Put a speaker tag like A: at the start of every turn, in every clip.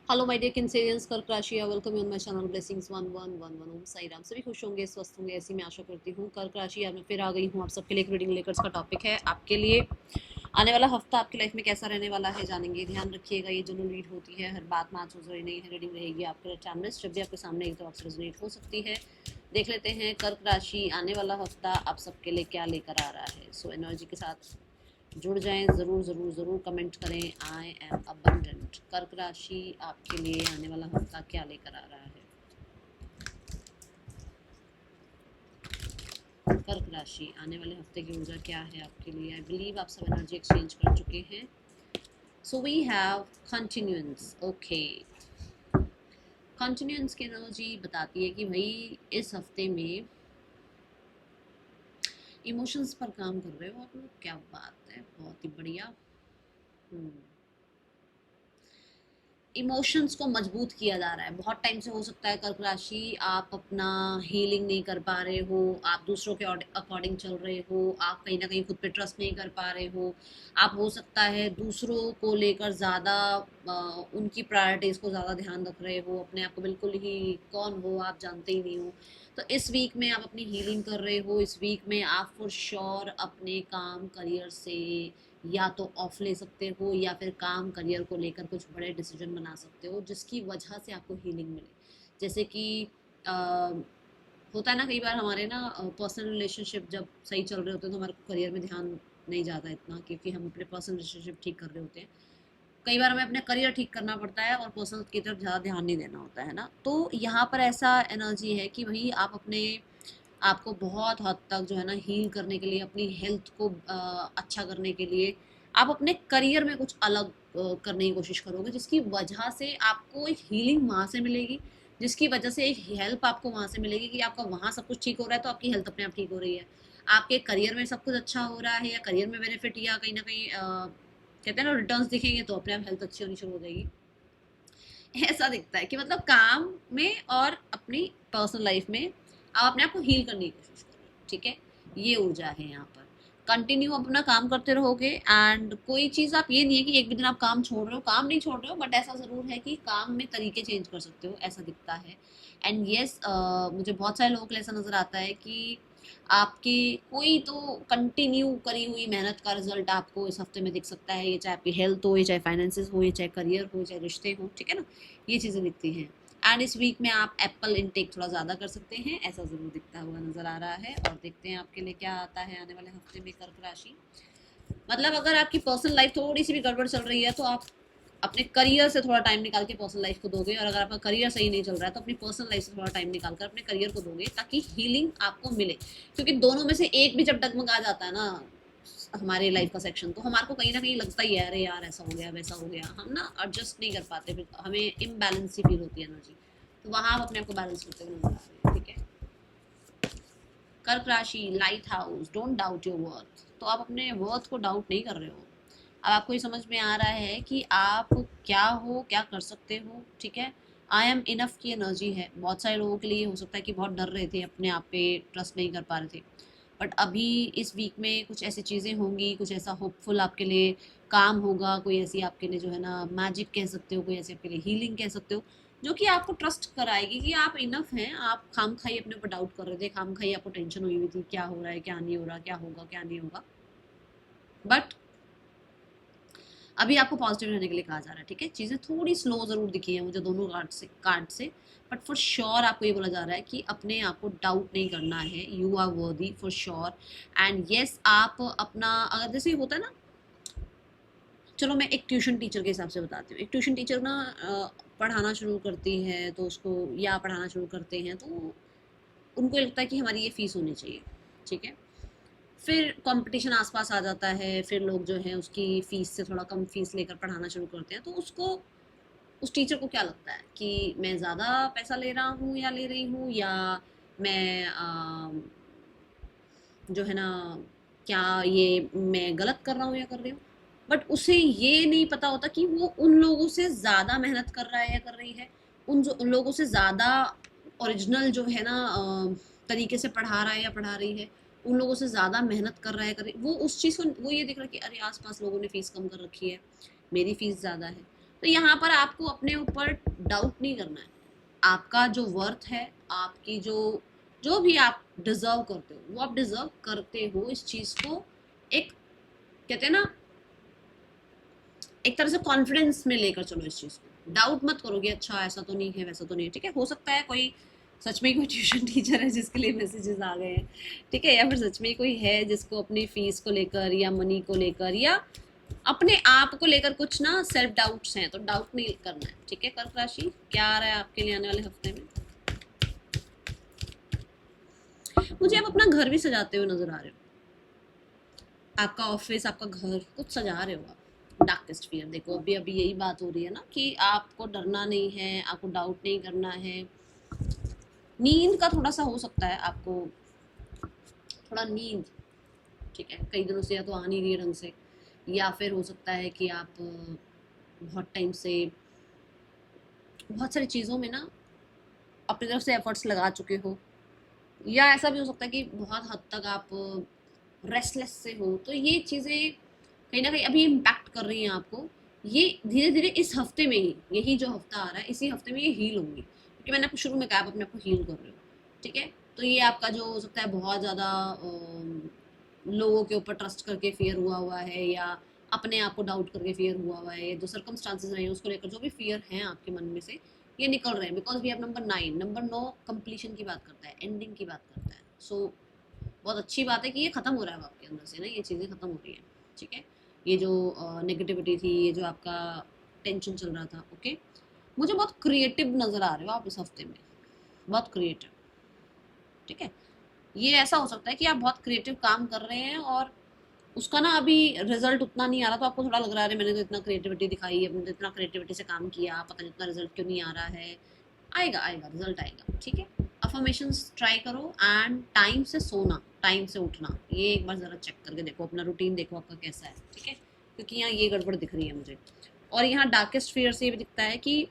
A: Hello my dear किंसेरियंस, कर्क राशि, welcome on my channel blessings 1111 ओम साई राम। सभी खुश होंगे, स्वस्थ होंगे, ऐसी मैं आशा करती हूँ। कर्क राशि, आज मैं फिर आ गई हूँ आप सबके लिए एक रीडिंग लेकर। इसका टॉपिक है आपके लिए आने वाला हफ्ता आपकी लाइफ में कैसा रहने वाला है, जानेंगे। ध्यान रखिएगा, ये जनरल रीड होती है, हर बात मैच हो रही नहीं है। रीडिंग रहेगी आपके टाइमलेस, जब भी आपके सामने एक तो अक्सर रेजोनेट हो सकती है। देख लेते हैं कर्क राशि आने वाला हफ्ता आप सबके लिए क्या लेकर आ रहा है। सो एनर्जी के साथ जुड़ जाएं, ज़रूर ज़रूर ज़रूर कमेंट करें। I am abundant. कर्क राशि आपके लिए आने वाला हफ्ता क्या लेकर आ रहा है। कर्क राशि आने वाले हफ्ते की ऊर्जा क्या है आपके लिए। आई बिलीव आप सब एनर्जी एक्सचेंज कर चुके हैं। So we have continuums. Okay, continuums की एनर्जी बताती है कि भाई इस हफ्ते में इमोशंस पर काम कर रहे हो आप लोग। क्या बात है, बहुत ही बढ़िया। हम्म, इमोशंस को मजबूत किया जा रहा है। बहुत टाइम से हो सकता है कर्क राशि आप अपना हीलिंग नहीं कर पा रहे हो, आप दूसरों के अकॉर्डिंग चल रहे हो, आप कहीं ना कहीं खुद पे ट्रस्ट नहीं कर पा रहे हो। आप हो सकता है दूसरों को लेकर ज़्यादा उनकी प्रायोरिटीज़ को ज़्यादा ध्यान रख रहे हो, अपने आप को बिल्कुल ही कौन हो आप जानते ही नहीं हो। तो इस वीक में आप अपनी हीलिंग कर रहे हो। इस वीक में आप फॉर श्योर अपने काम करियर से या तो ऑफ ले सकते हो या फिर काम करियर को लेकर कुछ बड़े डिसीजन बना सकते हो जिसकी वजह से आपको हीलिंग मिले। जैसे कि अ, होता है ना कई बार हमारे ना पर्सनल रिलेशनशिप जब सही चल रहे होते हैं तो हमारे करियर में ध्यान नहीं जाता इतना, क्योंकि हम अपने पर्सनल रिलेशनशिप ठीक कर रहे होते हैं। कई बार हमें अपने करियर ठीक करना पड़ता है और पर्सनल की तरफ ज़्यादा ध्यान नहीं देना होता है ना। तो यहाँ पर ऐसा एनर्जी है कि भाई आप अपने आपको बहुत हद तक जो है ना हील करने के लिए, अपनी हेल्थ को अच्छा करने के लिए आप अपने करियर में कुछ अलग करने की कोशिश करोगे, जिसकी वजह से आपको एक हीलिंग वहाँ से मिलेगी, जिसकी वजह से एक हेल्प आपको वहाँ से मिलेगी कि आपका वहाँ सब कुछ ठीक हो रहा है तो आपकी हेल्थ अपने आप ठीक हो रही है। आपके करियर में सब कुछ अच्छा हो रहा है या करियर में बेनिफिट या कहीं ना कहीं कहते हैं ना रिटर्न्स दिखेंगे तो अपने आप हेल्थ अच्छी होनी शुरू हो जाएगी। ऐसा दिखता है कि मतलब काम में और अपनी पर्सनल लाइफ में आप अपने आप को हील करने की कोशिश करो। ठीक है, ये ऊर्जा है यहाँ पर। कंटिन्यू अपना काम करते रहोगे एंड कोई चीज़ आप ये नहीं है कि एक भी दिन आप काम छोड़ रहे हो। काम नहीं छोड़ रहे हो, बट ऐसा ज़रूर है कि काम में तरीके चेंज कर सकते हो, ऐसा दिखता है। एंड येस, मुझे बहुत सारे लोगों को ऐसा नज़र आता है कि आपकी कोई तो कंटिन्यू करी हुई मेहनत का रिजल्ट आपको इस हफ्ते में दिख सकता है। ये चाहे आपकी हेल्थ हो, ये चाहे फाइनेंसेस हो, ये चाहे करियर हो, चाहे रिश्ते हो, ठीक है ना। ये चीज़ें दिखती हैं। एंड इस वीक में आप एप्पल इनटेक थोड़ा ज़्यादा कर सकते हैं, ऐसा ज़रूर दिखता हुआ नज़र आ रहा है। और देखते हैं आपके लिए क्या आता है आने वाले हफ्ते में कर्क राशि। मतलब अगर आपकी पर्सनल लाइफ थोड़ी सी भी गड़बड़ चल रही है तो आप अपने करियर से थोड़ा टाइम निकाल के पर्सनल लाइफ को दोगे, और अगर आपका करियर सही नहीं चल रहा है तो अपनी पर्सनल लाइफ से थोड़ा टाइम निकाल कर अपने करियर को दोगे ताकि हीलिंग आपको मिले। क्योंकि दोनों में से एक भी जब डगमगा जाता है ना हमारे लाइफ का सेक्शन, तो हमारे को कहीं ना कहीं लगता ही है अरे यार ऐसा हो गया वैसा हो गया, हम ना एडजस्ट नहीं कर पाते, फिर हमें इम्बैलेंस सी फील होती है एनर्जी। तो वहाँ आप अपने आप को बैलेंस करते हुए नजर आ रहे हैं। ठीक है, कर्क राशि, light house, don't doubt your worth. तो आप अपने वर्थ को डाउट नहीं कर रहे हो। अब आपको ये समझ में आ रहा है कि आप क्या हो, क्या कर सकते हो। ठीक है, आई एम इनफ की एनर्जी है। बहुत सारे लोगों के लिए हो सकता है कि बहुत डर रहे थे, अपने आप पे ट्रस्ट नहीं कर पा रहे थे, बट अभी इस वीक में कुछ ऐसी चीज़ें होंगी, कुछ ऐसा होपफुल आपके लिए काम होगा, कोई ऐसी आपके लिए जो है ना मैजिक कह सकते हो, कोई ऐसी आपके लिए हीलिंग कह सकते हो, जो कि आपको ट्रस्ट कराएगी कि आप इनफ हैं। आप खाम खाई अपने ऊपर डाउट कर रहे थे, खाम खाई आपको टेंशन हुई हुई थी क्या हो रहा है क्या नहीं हो रहा, क्या होगा क्या नहीं होगा, बट अभी आपको पॉजिटिव रहने के लिए कहा जा रहा है। ठीक है, चीज़ें थोड़ी स्लो ज़रूर दिखी है मुझे दोनों कार्ड से, बट फॉर श्योर आपको ये बोला जा रहा है कि अपने आप को डाउट नहीं करना है। You are worthy for sure. And yes, आप अपना अगर जैसे होता है ना, चलो मैं एक ट्यूशन टीचर के हिसाब से बताती हूँ। एक ट्यूशन टीचर ना पढ़ाना शुरू करती है तो उसको, या पढ़ाना शुरू करते हैं तो उनको लगता है कि हमारी ये फीस होनी चाहिए। ठीक है, फिर कंपटीशन आसपास आ जाता है, फिर लोग जो है उसकी फ़ीस से थोड़ा कम फ़ीस लेकर पढ़ाना शुरू करते हैं। तो उसको, उस टीचर को क्या लगता है कि मैं ज़्यादा पैसा ले रहा हूँ या ले रही हूँ, या मैं जो है ना क्या ये मैं गलत कर रहा हूँ या कर रही हूँ। बट उसे ये नहीं पता होता कि वो उन लोगों से ज़्यादा मेहनत कर रहा है या कर रही है, उन लोगों से ज़्यादा ओरिजिनल जो है ना तरीके से पढ़ा रहा है या पढ़ा रही है, उन लोगों से ज़्यादा मेहनत कर रहा है कर रही, वो उस चीज़ को वो ये देख रहा है कि अरे आसपास लोगों ने फ़ीस कम कर रखी है, मेरी फ़ीस ज़्यादा है। तो यहाँ पर आपको अपने ऊपर डाउट नहीं करना है। आपका जो वर्थ है, आपकी जो जो भी आप डिजर्व करते हो वो आप डिजर्व करते हो। इस चीज को एक कहते हैं ना, एक तरह से कॉन्फिडेंस में लेकर चलो इस चीज को। डाउट मत करो कि अच्छा ऐसा तो नहीं है, वैसा तो नहीं है, ठीक है। हो सकता है कोई सच में कोई ट्यूशन टीचर है जिसके लिए मैसेजेस आ गए हैं, ठीक है, या फिर सच में कोई है जिसको अपनी फीस को लेकर या मनी को लेकर या अपने आप को लेकर कुछ ना सेल्फ डाउट्स हैं, तो डाउट नहीं करना है, ठीक है। कर्क राशि, क्या आ रहा है आपके लिए आने वाले हफ्ते में? मुझे आप अपना घर भी सजाते हुए नजर आ रहे हो, आपका ऑफिस, आपका घर, कुछ सजा रहे हो आप। डार्केस्ट फियर, देखो अभी अभी यही बात हो रही है ना कि आपको डरना नहीं है, आपको डाउट नहीं करना है। नींद का थोड़ा सा हो सकता है आपको, थोड़ा नींद, ठीक है, कई दिनों से या तो आ नहीं रही है ढंग से, या फिर हो सकता है कि आप बहुत टाइम से बहुत सारी चीज़ों में ना अपनी तरफ से एफर्ट्स लगा चुके हो, या ऐसा भी हो सकता है कि बहुत हद तक आप रेस्टलेस से हो। तो ये चीज़ें कहीं ना कहीं अभी इम्पैक्ट कर रही हैं आपको। ये धीरे धीरे इस हफ्ते में ही, यही जो हफ्ता आ रहा है इसी हफ्ते में ये हील होंगी, क्योंकि मैंने आपको शुरू में कहा आप अपने आप को हील कर रहे हो, ठीक है। तो ये आपका जो हो सकता है बहुत ज़्यादा लोगों के ऊपर ट्रस्ट करके फियर हुआ हुआ है, या अपने आप को डाउट करके फियर हुआ हुआ है, जो सर्कमस्टांसेस रहे हैं उसको लेकर जो भी फियर हैं आपके मन में से, ये निकल रहे हैं। Because we have number 9, number 9 completion की बात करता है, एंडिंग की बात करता है। सो बहुत अच्छी बात है कि ये खत्म हो रहा है आपके अंदर से ना, ये चीज़ें खत्म हो रही हैं, ठीक है। ये जो नेगेटिविटी थी, ये जो आपका टेंशन चल रहा था, ओके। मुझे बहुत क्रिएटिव नज़र आ रहे हो आप इस हफ्ते में, बहुत क्रिएटिव, ठीक है। ये ऐसा हो सकता है कि आप बहुत क्रिएटिव काम कर रहे हैं और उसका ना अभी रिजल्ट उतना नहीं आ रहा, तो आपको थोड़ा लग रहा है मैंने तो इतना क्रिएटिविटी दिखाई है, मैंने तो इतना क्रिएटिविटी से काम किया, पता नहीं इतना रिजल्ट क्यों नहीं आ रहा है। आएगा आएगा, रिजल्ट आएगा, ठीक है। अफर्मेशंस ट्राई करो, एंड टाइम से सोना, टाइम से उठना, ये एक बार ज़रा चेक करके देखो, अपना रूटीन देखो आपका कैसा है, ठीक है, क्योंकि यहाँ ये गड़बड़ दिख रही है मुझे। और यहाँ डार्केस्ट फियर से ये भी दिखता है कि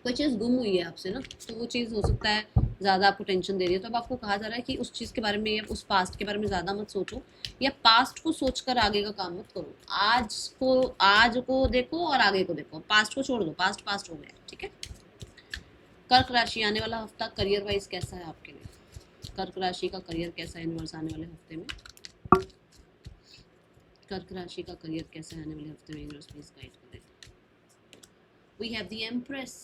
A: कोई चीज़ गुम हुई है आपसे ना, तो वो चीज़ हो सकता है ज़्यादा आपको टेंशन दे रही है। तो अब आपको कहा जा रहा है कि उस चीज़ के बारे में या उस पास्ट के बारे में ज़्यादा मत सोचो, या पास्ट को सोचकर आगे का काम मत करो। आज को देखो और आगे को देखो, पास्ट को छोड़ दो, पास्ट पास्ट हो गया, ठीक है। कर्क राशि, आने वाला हफ्ता करियर वाइज कैसा है आपके लिए? कर्क राशि का करियर कैसा है यूनिवर्स आने वाले हफ्ते में? कर्क राशि का करियर कैसा है आने वाले हफ्ते में यूनिवर्स, प्लीज गाइड करें। We have the empress,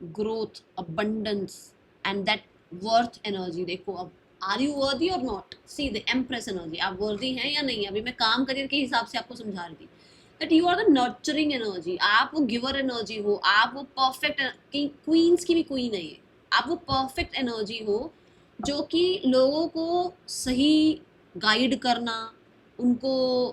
A: growth, abundance and that worth energy. देखो अब, आर यू वर्दी और not, see the empress energy, आप वर्दी हैं या नहीं। अभी मैं काम करियर के हिसाब से आपको समझा रही थी that you are the nurturing energy, आप वो गिवर एनर्जी हो, आप वो परफेक्ट, क्वींस की भी क्वीन है ये, आप वो परफेक्ट एनर्जी हो जो कि लोगों को सही गाइड करना, उनको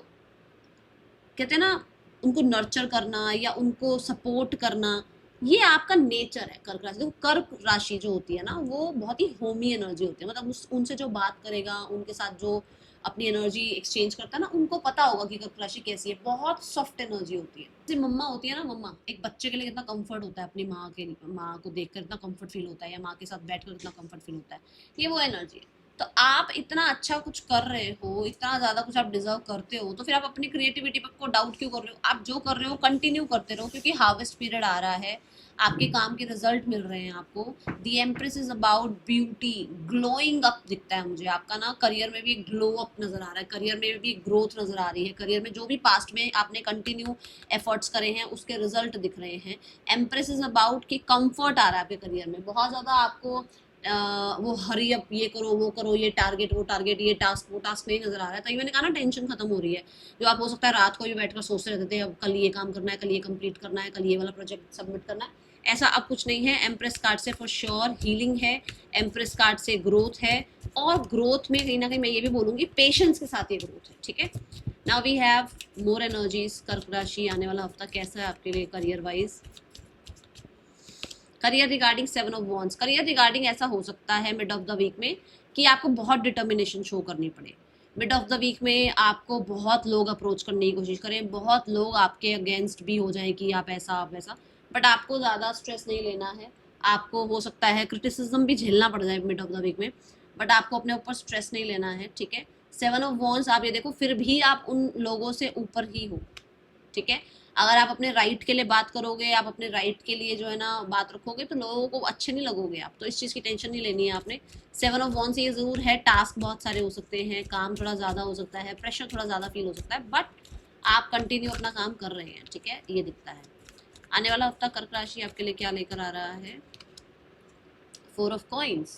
A: कहते हैं ना, उनको नर्चर करना या उनको सपोर्ट करना, ये आपका नेचर है। कर्क राशि, देखो कर्क राशि जो होती है ना वो बहुत ही होमी एनर्जी होती है, मतलब उनसे जो बात करेगा, उनके साथ जो अपनी एनर्जी एक्सचेंज करता है ना, उनको पता होगा कि कर्क राशि कैसी है। बहुत सॉफ्ट एनर्जी होती है, जैसे मम्मा होती है ना, मम्मा एक बच्चे के लिए कितना कंफर्ट होता है, अपनी माँ को देखकर इतना कंफर्ट फील होता है, या माँ के साथ बैठकर इतना कंफर्ट फील होता है, ये वो एनर्जी है। तो आप इतना अच्छा कुछ कर रहे हो, इतना ज़्यादा कुछ आप डिजर्व करते हो, तो फिर आप अपनी क्रिएटिविटी पर को डाउट क्यों कर रहे हो? आप जो कर रहे हो कंटिन्यू करते रहो, क्योंकि हार्वेस्ट पीरियड आ रहा है, आपके काम के रिजल्ट मिल रहे हैं आपको। The empress is about beauty, glowing up दिखता है मुझे आपका ना, करियर में भी एक ग्लो अप नजर आ रहा है, करियर में भी एक ग्रोथ नजर आ रही है, करियर में जो भी पास्ट में आपने कंटिन्यू एफर्ट्स करे हैं उसके रिजल्ट दिख रहे हैं। एम्प्रेस इज अबाउट कि कंफर्ट आ रहा है आपके करियर में, बहुत ज़्यादा आपको वो हरी अप, ये करो वो करो, ये टारगेट वो टारगेट, ये टास्क वो टास्क नहीं नजर आ रहा है। तभी मैंने कहा ना टेंशन खत्म हो रही है, जो आप हो सकता है रात को भी बैठकर सोचते रहते थे, अब कल ये काम करना है, कल ये कंप्लीट करना है, कल ये वाला प्रोजेक्ट सबमिट करना है, ऐसा अब कुछ नहीं है। एम्प्रेस कार्ड से फॉर श्योर हीलिंग है, एम्प्रेस कार्ड से ग्रोथ है, और ग्रोथ में कहीं ना कहीं मैं ये भी बोलूंगी पेशेंस के साथ ये ग्रोथ है, ठीक है। Now we have more energies. कर्क राशि, आने वाला हफ्ता कैसा है आपके लिए career wise? Career regarding 7 of wands, career regarding ऐसा हो सकता है मिड ऑफ द वीक में कि आपको बहुत डिटर्मिनेशन शो करनी पड़े। मिड ऑफ द वीक में आपको बहुत लोग अप्रोच करने की कोशिश करें, बहुत लोग आपके अगेंस्ट भी हो जाएं कि आप ऐसा आप वैसा, बट आपको ज़्यादा स्ट्रेस नहीं लेना है। आपको हो सकता है क्रिटिसिज्म भी झेलना पड़ जाए मिड ऑफ द वीक में, बट आपको अपने ऊपर स्ट्रेस नहीं लेना है, ठीक है। 7 ऑफ वॉन्ड्स, आप ये देखो फिर भी आप उन लोगों से ऊपर ही हो, ठीक है। अगर आप अपने राइट के लिए बात करोगे, आप अपने राइट के लिए जो है ना बात रखोगे, तो लोगों को अच्छे नहीं लगोगे आप, तो इस चीज़ की टेंशन नहीं लेनी है आपने। 7 ऑफ वॉन्ड्स ये ज़रूर है, टास्क बहुत सारे हो सकते हैं, काम थोड़ा ज़्यादा हो सकता है, प्रेशर थोड़ा ज़्यादा फील हो सकता है, बट आप कंटिन्यू अपना काम कर रहे हैं, ठीक है, ये दिखता है। आने वाला हफ्ता कर्क राशि आपके लिए क्या लेकर आ रहा है? 4 of coins.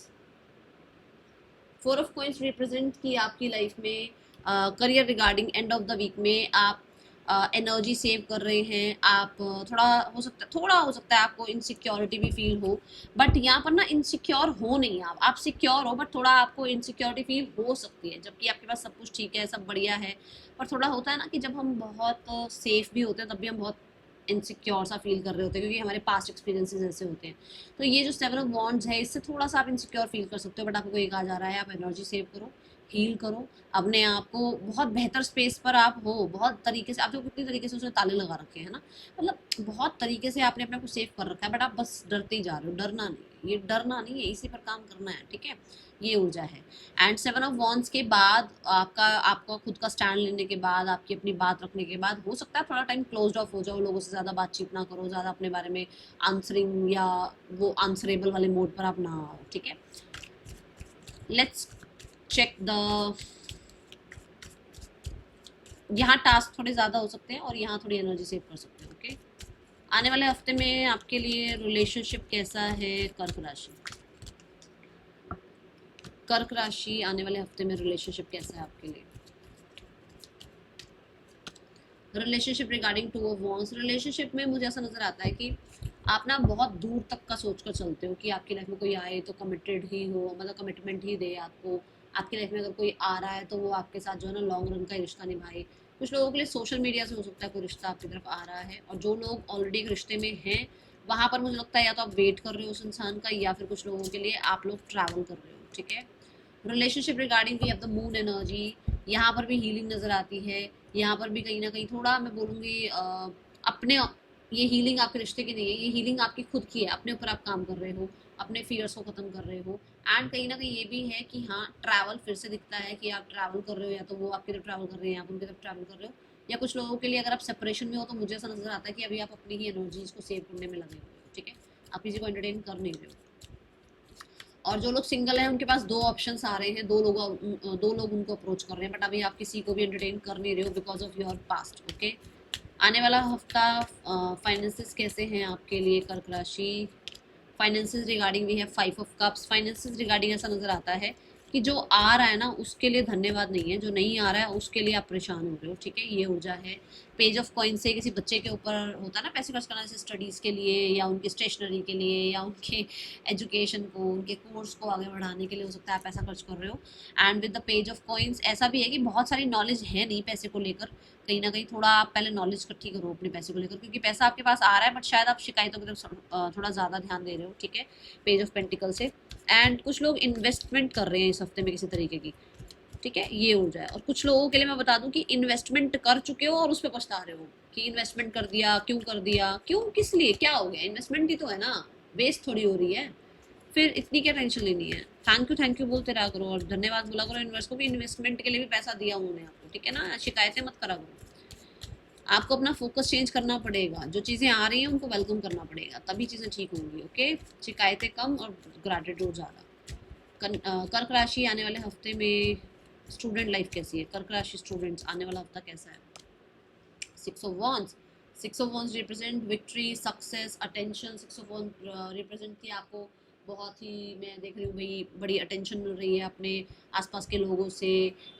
A: 4 of coins represent की आपकी लाइफ में career regarding end of the week में आप एनर्जी सेव कर रहे हैं। आप थोड़ा हो सकता है आपको इनसिक्योरिटी भी फील हो, बट यहाँ पर ना इनसिक्योर हो नहीं, आप सिक्योर हो, बट थोड़ा आपको इनसिक्योरिटी फील हो सकती है, जबकि आपके पास सब कुछ ठीक है, सब बढ़िया है। पर थोड़ा होता है ना कि जब हम बहुत सेफ भी होते हैं तब भी हम बहुत इनसिक्योर सा फील कर रहे होते हैं, क्योंकि हमारे पास्ट एक्सपीरियंसेस ऐसे होते हैं। तो ये जो 7 ऑफ वॉन्ड्स है, इससे थोड़ा सा आप इनसिक्योर फील कर सकते हो, बट आपको ये कहा जा रहा है आप एनर्जी सेव करो, हील करो अपने आप को, बहुत बेहतर स्पेस पर आप हो, बहुत तरीके से। आप जो कितनी तरीके से उसने ताले लगा रखे हैं ना, मतलब बहुत तरीके से आपने अपने आप को सेव कर रखा है, बट आप बस डरते ही जा रहे हो। डरना नहीं, ये डरना नहीं है, इसी पर काम करना है, ठीक है, ये ऊर्जा है। एंड 7 ऑफ वॉन्ड्स के बाद आपका खुद का स्टैंड लेने के बाद, आपकी अपनी बात रखने के बाद, हो सकता है थोड़ा टाइम क्लोज ऑफ हो जाओ, लोगों से ज़्यादा बातचीत ना करो, ज़्यादा अपने बारे में आंसरिंग या वो आंसरेबल वाले मोड पर आप ना आओ, ठीक है। लेट्स चेक द, यहाँ टास्क थोड़े ज़्यादा हो सकते हैं और यहाँ थोड़ी एनर्जी सेव कर सकते हैं, ओके। आने वाले हफ्ते में आपके लिए रिलेशनशिप कैसा है कर्क राशि? कर्क राशि आने वाले हफ्ते में रिलेशनशिप कैसा है आपके लिए? Relationship regarding 2 of wands. Relationship में मुझे ऐसा नजर आता है कि आप ना बहुत दूर तक का सोच कर चलते हो कि आपकी लाइफ में कोई आए तो कमिटेड ही हो, मतलब कमिटमेंट ही दे आपको। आपकी लाइफ में अगर कोई आ रहा है तो वो आपके साथ जो है ना लॉन्ग रन का ही रिश्ता निभाए। कुछ लोगों के लिए सोशल मीडिया से हो सकता है कोई रिश्ता आपकी तरफ आ रहा है, और जो लोग ऑलरेडी एक रिश्ते में हैं वहाँ पर मुझे लगता है या तो आप वेट कर रहे हो उस इंसान का, या फिर कुछ लोगों के लिए आप लोग ट्रैवल कर रहे हो, ठीक है। Relationship regarding we have the moon energy, यहाँ पर भी हीलिंग नज़र आती है। यहाँ पर भी कहीं ना कहीं थोड़ा मैं बोलूँगी अपने, ये हीलिंग आपके रिश्ते की नहीं है, ये हीलिंग आपकी खुद की है, अपने ऊपर आप काम कर रहे हो, अपने फियर्स को ख़त्म कर रहे हो। एंड कहीं ना कहीं ये भी है कि हाँ, ट्रैवल फिर से दिखता है कि आप ट्रैवल कर रहे हो, या तो वो आपकी तरफ ट्रैवल कर रहे हैं, आप उनकी तरफ ट्रैवल कर रहे हो, या कुछ लोगों के लिए अगर आप सेपरेशन में हो तो मुझे ऐसा नज़र आता है कि अभी आप अपनी ही एनर्जीज को सेव करने में लगे हुए हो, ठीक है, आप किसी को एंटरटेन कर नहीं रहे हो। और जो लोग सिंगल हैं उनके पास 2 ऑप्शंस आ रहे हैं, दो लोग उनको अप्रोच कर रहे हैं, बट अभी आप किसी को भी एंटरटेन कर नहीं रहे हो because of your past, okay. आने वाला हफ्ता फाइनेंसेस कैसे हैं आपके लिए कर्क राशि? फाइनेंसेस रिगार्डिंग भी है 5 ऑफ कप्स। फाइनेंसेस रिगार्डिंग ऐसा नजर आता है कि जो आ रहा है ना उसके लिए धन्यवाद नहीं है, जो नहीं आ रहा है उसके लिए आप परेशान हो रहे हो, ठीक है, ये ऊर्जा है। पेज ऑफ कॉइन से किसी बच्चे के ऊपर होता है ना पैसे खर्च करना, जैसे स्टडीज़ के लिए या उनकी स्टेशनरी के लिए या उनके एजुकेशन को, उनके कोर्स को आगे बढ़ाने के लिए हो सकता है आप पैसा खर्च कर रहे हो। And with the page of coins ऐसा भी है कि बहुत सारी नॉलेज है नहीं पैसे को लेकर, कहीं ना कहीं थोड़ा आप पहले नॉलेज इकट्ठी करो अपने पैसे को लेकर, क्योंकि पैसा आपके पास आ रहा है बट शायद आप शिकायतों की तरफ थोड़ा ज़्यादा ध्यान दे रहे हो, ठीक है, पेज ऑफ पेंटिकल से। एंड कुछ लोग इन्वेस्टमेंट कर रहे हैं इस हफ्ते में किसी तरीके की, ठीक है, ये ऊर्जा है। और कुछ लोगों के लिए मैं बता दूं कि इन्वेस्टमेंट कर चुके हो और उस पर पछता रहे हो कि इन्वेस्टमेंट कर दिया, क्यों कर दिया, क्यों, किस लिए, क्या हो गया, इन्वेस्टमेंट ही तो है ना, वेस्ट थोड़ी हो रही है, फिर इतनी क्या टेंशन लेनी है। थैंक यू बोलते रहा करो और धन्यवाद बोला करो यूनिवर्स को कि इन्वेस्टमेंट के लिए भी पैसा दिया उन्होंने आपको, ठीक है ना, शिकायतें मत करा करो। आपको अपना फोकस चेंज करना पड़ेगा, जो चीज़ें आ रही हैं उनको वेलकम करना पड़ेगा, तभी चीज़ें ठीक होंगी, ओके। शिकायतें कम और ग्रेटिट्यूड ज़्यादा। कर्क राशि आने वाले हफ्ते में स्टूडेंट लाइफ कैसी है? कर्क राशि स्टूडेंट्स आने वाला हफ्ता कैसा है? 6 of wands. 6 of wands represent victory, success, attention. 6 of wand represent किया आपको बहुत ही, मैं देख रही हूँ भाई, बड़ी अटेंशन मिल रही है अपने आसपास के लोगों से,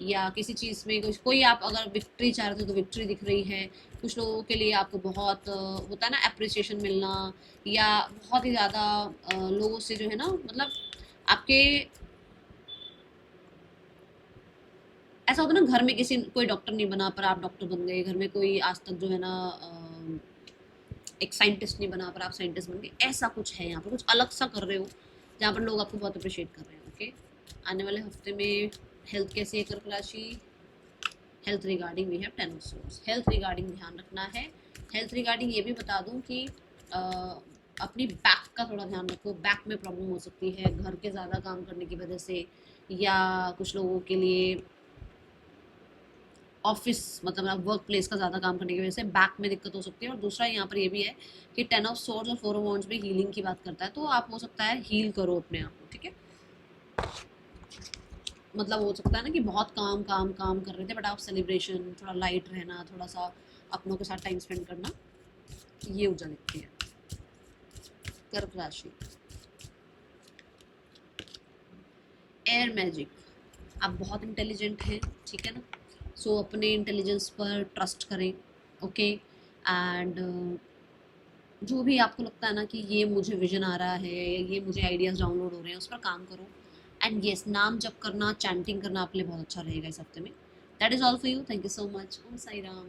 A: या किसी चीज़ में कोई आप अगर विक्ट्री चाह रहे थे तो विक्ट्री दिख रही है। कुछ लोगों के लिए आपको बहुत होता है ना अप्रिसिएशन मिलना, या बहुत ही ज़्यादा लोगों से जो है ना, मतलब आपके ऐसा होता है ना, घर में किसी कोई डॉक्टर नहीं बना पर आप डॉक्टर बन गए, घर में कोई आज तक जो है ना एक साइंटिस्ट नहीं बना पर आप साइंटिस्ट बन गए, ऐसा कुछ है यहाँ पर, कुछ अलग सा कर रहे हो जहाँ पर लोग आपको बहुत अप्रिशिएट कर रहे हैं, ओके। आने वाले हफ्ते में हेल्थ कैसी है कर्क राशि? Health regarding we have 10 of swords. Health regarding ध्यान रखना है। हेल्थ रिगार्डिंग ये भी बता दूं कि अपनी बैक का थोड़ा ध्यान रखो, बैक में प्रॉब्लम हो सकती है घर के ज़्यादा काम करने की वजह से, या कुछ लोगों के लिए ऑफिस मतलब आप वर्क प्लेस का ज़्यादा काम करने की वजह से बैक में दिक्कत हो सकती है। और दूसरा यहाँ पर ये भी है कि 10 ऑफ सोर्ड्स और 4 ऑफ वॉन्ड्स भी हीलिंग की बात करता है, तो आप हो सकता है हील करो अपने आप को, ठीक है। मतलब हो सकता है ना कि बहुत काम काम काम कर रहे थे, बट आप सेलिब्रेशन, थोड़ा लाइट रहना, थोड़ा सा अपनों के साथ टाइम स्पेंड करना, ये ऊर्जा दिखती है। कर्क राशि, एयर मैजिक, आप बहुत इंटेलिजेंट हैं, ठीक है ना। सो अपने इंटेलिजेंस पर ट्रस्ट करें, ओके। एंड जो भी आपको लगता है ना कि ये मुझे विजन आ रहा है, ये मुझे आइडियाज़ डाउनलोड हो रहे हैं, उस पर काम करो। एंड येस, नाम जप करना, चैंटिंग करना आपके लिए बहुत अच्छा रहेगा इस हफ्ते में। That is all for you. Thank you so much. Om Sai Ram.